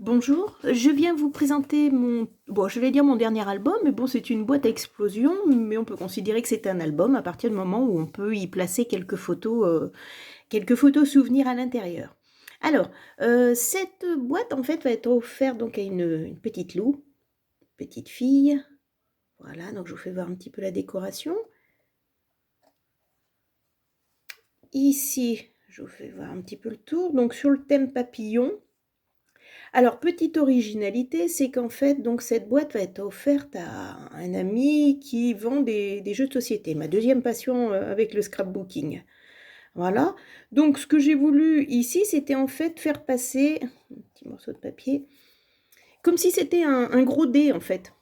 Bonjour, je viens vous présenter je vais dire mon dernier album, mais bon, c'est une boîte à explosion, mais on peut considérer que c'est un album à partir du moment où on peut y placer quelques photos souvenirs à l'intérieur. Alors, cette boîte, en fait, va être offerte donc à une petite Lou, petite fille. Voilà, donc je vous fais voir un petit peu la décoration. Ici, je vous fais voir un petit peu le tour. Donc, sur le thème papillon. Alors, petite originalité, c'est qu'en fait, donc cette boîte va être offerte à un ami qui vend des jeux de société. Ma deuxième passion avec le scrapbooking. Voilà. Donc, ce que j'ai voulu ici, c'était en fait faire passer un petit morceau de papier, comme si c'était un gros dé en fait.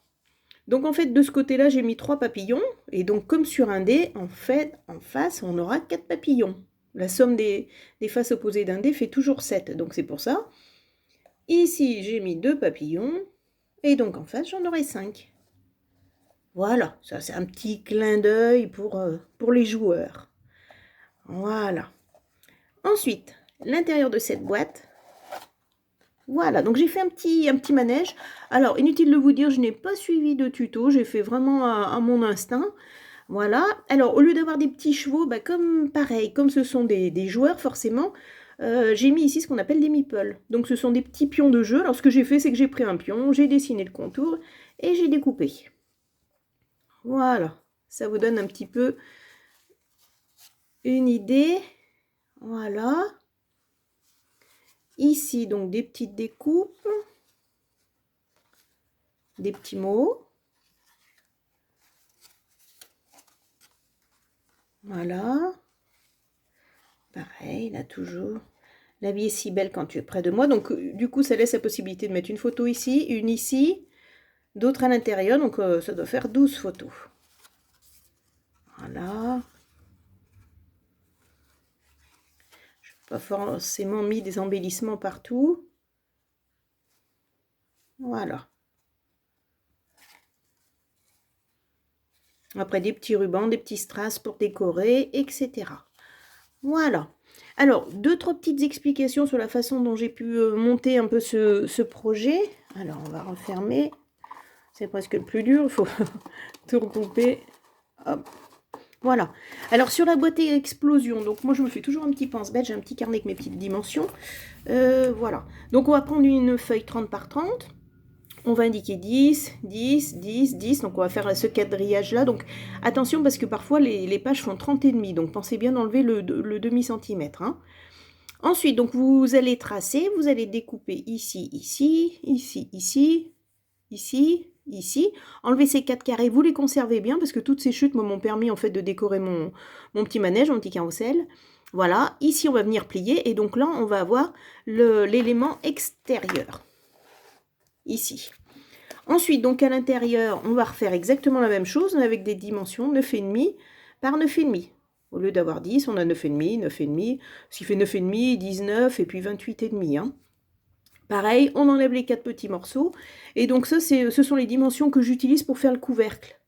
Donc, en fait, de ce côté-là, j'ai mis 3 papillons. Et donc, comme sur un dé, en fait, en face, on aura 4 papillons. La somme des faces opposées d'un dé fait toujours 7. Donc, c'est pour ça. Ici, j'ai mis 2 papillons. Et donc, en face, j'en aurai 5. Voilà, ça c'est un petit clin d'œil pour les joueurs. Voilà. Ensuite, l'intérieur de cette boîte. Voilà, donc j'ai fait un petit manège. Alors, inutile de vous dire, je n'ai pas suivi de tuto, j'ai fait vraiment à mon instinct. Voilà. Alors, au lieu d'avoir des petits chevaux, comme pareil, comme ce sont des joueurs forcément, j'ai mis ici ce qu'on appelle des meeples. Donc, ce sont des petits pions de jeu. Alors, ce que j'ai fait, c'est que j'ai pris un pion, j'ai dessiné le contour et j'ai découpé. Voilà, ça vous donne un petit peu une idée. Voilà. Ici, donc, des petites découpes, des petits mots. Voilà. Pareil, là, toujours. La vie est si belle quand tu es près de moi. Donc, du coup, ça laisse la possibilité de mettre une photo ici, une ici, d'autres à l'intérieur. Donc, ça doit faire 12 photos. Voilà. Je n'ai pas forcément mis des embellissements partout. Voilà. Après, des petits rubans, des petits strass pour décorer, etc. Voilà. Alors, 2-3 petites explications sur la façon dont j'ai pu monter un peu ce projet. Alors, on va refermer. C'est presque le plus dur, il faut tout regrouper. Hop. Voilà. Alors, sur la boîte à explosion, donc moi, je me fais toujours un petit pense-bête. J'ai un petit carnet avec mes petites dimensions. Voilà. Donc, on va prendre une feuille 30 par 30. On va indiquer 10, 10, 10, 10. Donc, on va faire ce quadrillage-là. Donc, attention parce que parfois, les pages font 30 et demi. Donc, pensez bien d'enlever le demi-centimètre. Hein. Ensuite, donc, vous allez tracer. Vous allez découper ici, ici, ici, ici, ici, ici. Enlevez ces 4 carrés. Vous les conservez bien parce que toutes ces chutes m'ont permis en fait de décorer mon petit manège, mon petit carrousel. Voilà. Ici, on va venir plier. Et donc là, on va avoir l'élément extérieur. Ici. Ensuite, donc à l'intérieur, on va refaire exactement la même chose avec des dimensions 9,5 par 9,5. Au lieu d'avoir 10, on a 9,5, 9,5, ce qui fait 9,5, 19 et puis 28,5. Hein. Pareil, on enlève les 4 petits morceaux. Et donc ça, ce sont les dimensions que j'utilise pour faire le couvercle.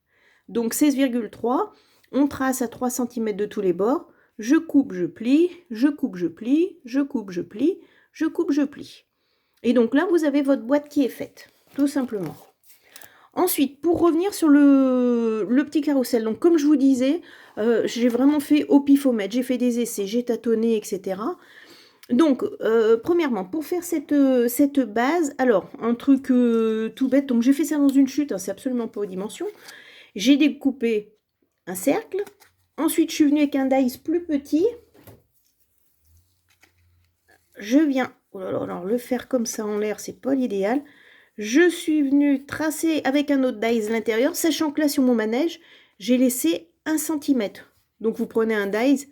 Donc 16,3, on trace à 3 cm de tous les bords. Je coupe, je plie, je coupe, je plie, je coupe, je plie, je coupe, je plie. Et donc là, vous avez votre boîte qui est faite, tout simplement. Ensuite, pour revenir sur le petit carrousel, donc comme je vous disais, j'ai vraiment fait au pifomètre, j'ai fait des essais, j'ai tâtonné, etc. Donc, premièrement, pour faire cette base, alors, un truc tout bête, donc j'ai fait ça dans une chute, hein, c'est absolument pas aux dimensions. J'ai découpé un cercle. Ensuite, je suis venue avec un dice plus petit. Je viens, oh là là, alors le faire comme ça en l'air, c'est pas l'idéal. Je suis venue tracer avec un autre dice l'intérieur, sachant que là, sur mon manège, j'ai laissé 1 cm. Donc, vous prenez un dice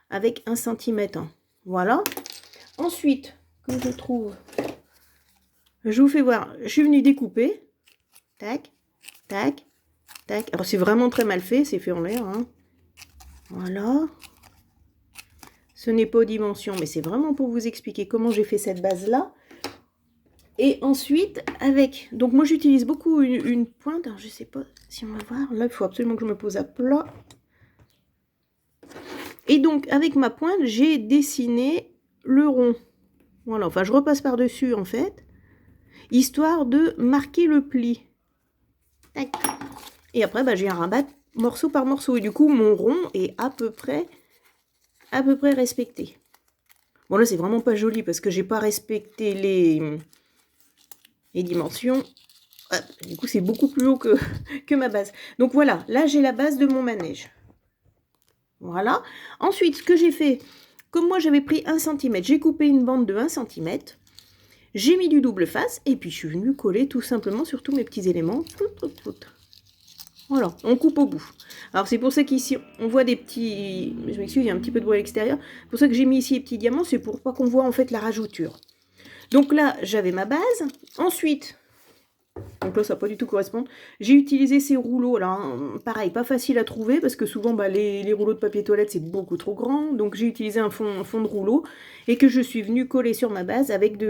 avec 1 cm. Hein. Voilà. Ensuite, comme je trouve, je vous fais voir, je suis venue découper. Tac, tac, tac. Alors, c'est vraiment très mal fait, c'est fait en l'air. Hein. Voilà. Ce n'est pas aux dimensions, mais c'est vraiment pour vous expliquer comment j'ai fait cette base-là. Et ensuite, avec... Donc, moi, j'utilise beaucoup une pointe. Alors, je ne sais pas si on va voir. Là, il faut absolument que je me pose à plat. Et donc, avec ma pointe, j'ai dessiné le rond. Voilà. Enfin, je repasse par-dessus, en fait. histoire de marquer le pli. Tac. Et après, bah, j'ai un rabat morceau par morceau. Et du coup, mon rond est à peu près respecté. Bon, là, c'est vraiment pas joli parce que j'ai pas respecté les dimensions. Du coup, c'est beaucoup plus haut que ma base. Donc voilà, là, j'ai la base de mon manège. Voilà. Ensuite, ce que j'ai fait, comme moi, j'avais pris 1 cm, j'ai coupé une bande de 1 cm. J'ai mis du double face et puis je suis venue coller tout simplement sur tous mes petits éléments. Voilà, on coupe au bout. Alors c'est pour ça qu'ici on voit des petits... Je m'excuse, il y a un petit peu de bois à l'extérieur. C'est pour ça que j'ai mis ici les petits diamants, c'est pour pas qu'on voit en fait la rajouture. Donc là, j'avais ma base. Ensuite, donc là ça va pas du tout correspondre, j'ai utilisé ces rouleaux là, hein. Pareil, pas facile à trouver parce que souvent bah, les rouleaux de papier toilette c'est beaucoup trop grand. Donc j'ai utilisé un fond de rouleau et que je suis venue coller sur ma base avec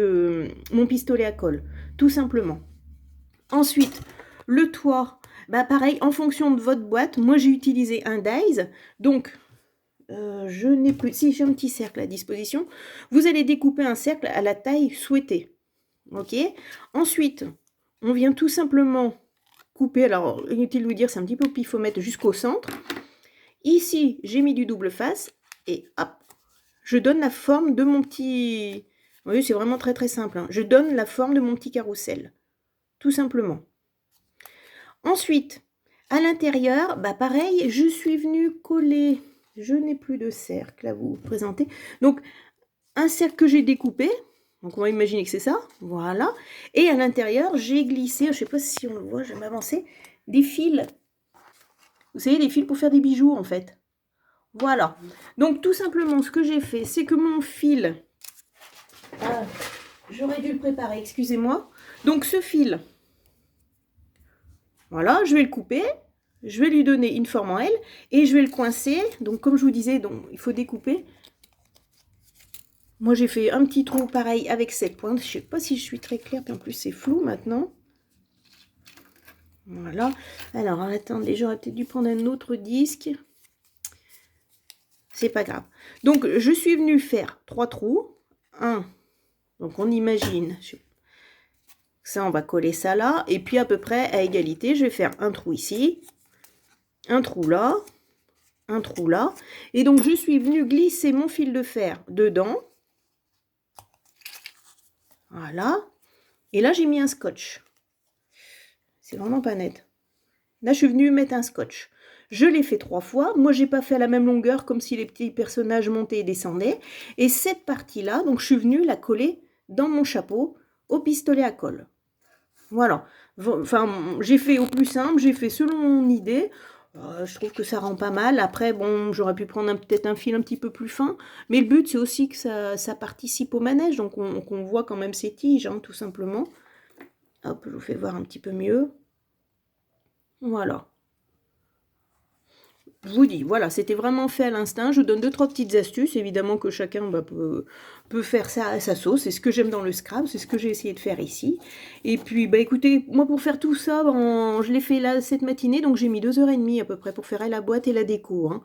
mon pistolet à colle, tout simplement. Ensuite, le toit, bah pareil, en fonction de votre boîte, moi j'ai utilisé un dies, donc je n'ai plus, si j'ai un petit cercle à disposition, vous allez découper un cercle à la taille souhaitée, ok. Ensuite, on vient tout simplement couper, alors inutile de vous dire, c'est un petit peu au pifomètre jusqu'au centre. Ici, j'ai mis du double face, et hop, je donne la forme de mon petit... Vous voyez, c'est vraiment très très simple, hein. Je donne la forme de mon petit carrousel, tout simplement. Ensuite, à l'intérieur, bah pareil, je suis venue coller, je n'ai plus de cercle à vous présenter, donc un cercle que j'ai découpé, donc on va imaginer que c'est ça, voilà, et à l'intérieur, j'ai glissé, je ne sais pas si on le voit, je vais m'avancer, des fils, vous savez, des fils pour faire des bijoux en fait, voilà. Donc tout simplement, ce que j'ai fait, c'est que mon fil, j'aurais dû le préparer, excusez-moi, donc ce fil, voilà, je vais le couper, je vais lui donner une forme en L et je vais le coincer. Donc comme je vous disais, donc, il faut découper. Moi j'ai fait un petit trou pareil avec cette pointe. Je ne sais pas si je suis très claire, puis en plus c'est flou maintenant. Voilà. Alors attendez, j'aurais peut-être dû prendre un autre disque. C'est pas grave. Donc je suis venue faire 3 trous. Un. Donc on imagine. Ça, on va coller ça là. Et puis à peu près à égalité, je vais faire un trou ici. Un trou là. Un trou là. Et donc je suis venue glisser mon fil de fer dedans. Voilà. Et là, j'ai mis un scotch. C'est vraiment pas net. Là, je suis venue mettre un scotch. Je l'ai fait 3 fois. Moi, j'ai pas fait à la même longueur, comme si les petits personnages montaient et descendaient. Et cette partie-là, donc, je suis venue la coller dans mon chapeau au pistolet à colle. Voilà. Enfin, j'ai fait au plus simple, j'ai fait selon mon idée. Je trouve que ça rend pas mal. Après, bon, j'aurais pu prendre peut-être un fil un petit peu plus fin. Mais le but, c'est aussi que ça participe au manège. Donc, qu'on voit quand même ces tiges, hein, tout simplement. Hop, je vous fais voir un petit peu mieux. Voilà. Je vous dis, voilà, c'était vraiment fait à l'instinct. Je vous donne 2-3 petites astuces. Évidemment que chacun peut faire ça à sa sauce. C'est ce que j'aime dans le scrap. C'est ce que j'ai essayé de faire ici. Et puis, bah écoutez, moi pour faire tout ça, je l'ai fait là cette matinée. Donc j'ai mis 2h30 à peu près pour faire la boîte et la déco, hein.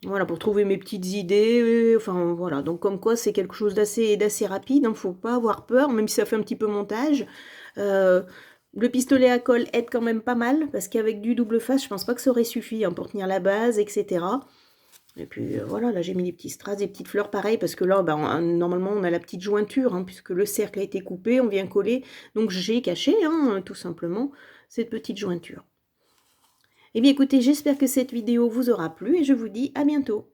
Voilà, pour trouver mes petites idées. Enfin, voilà. Donc comme quoi, c'est quelque chose d'assez rapide. Il ne faut pas avoir peur, même si ça fait un petit peu montage. Le pistolet à colle aide quand même pas mal, parce qu'avec du double face, je pense pas que ça aurait suffi, hein, pour tenir la base, etc. Et puis voilà, là j'ai mis des petits strass, des petites fleurs, pareil, parce que là, normalement, on a la petite jointure, hein, puisque le cercle a été coupé, on vient coller. Donc j'ai caché, hein, tout simplement, cette petite jointure. Eh bien écoutez, j'espère que cette vidéo vous aura plu, et je vous dis à bientôt.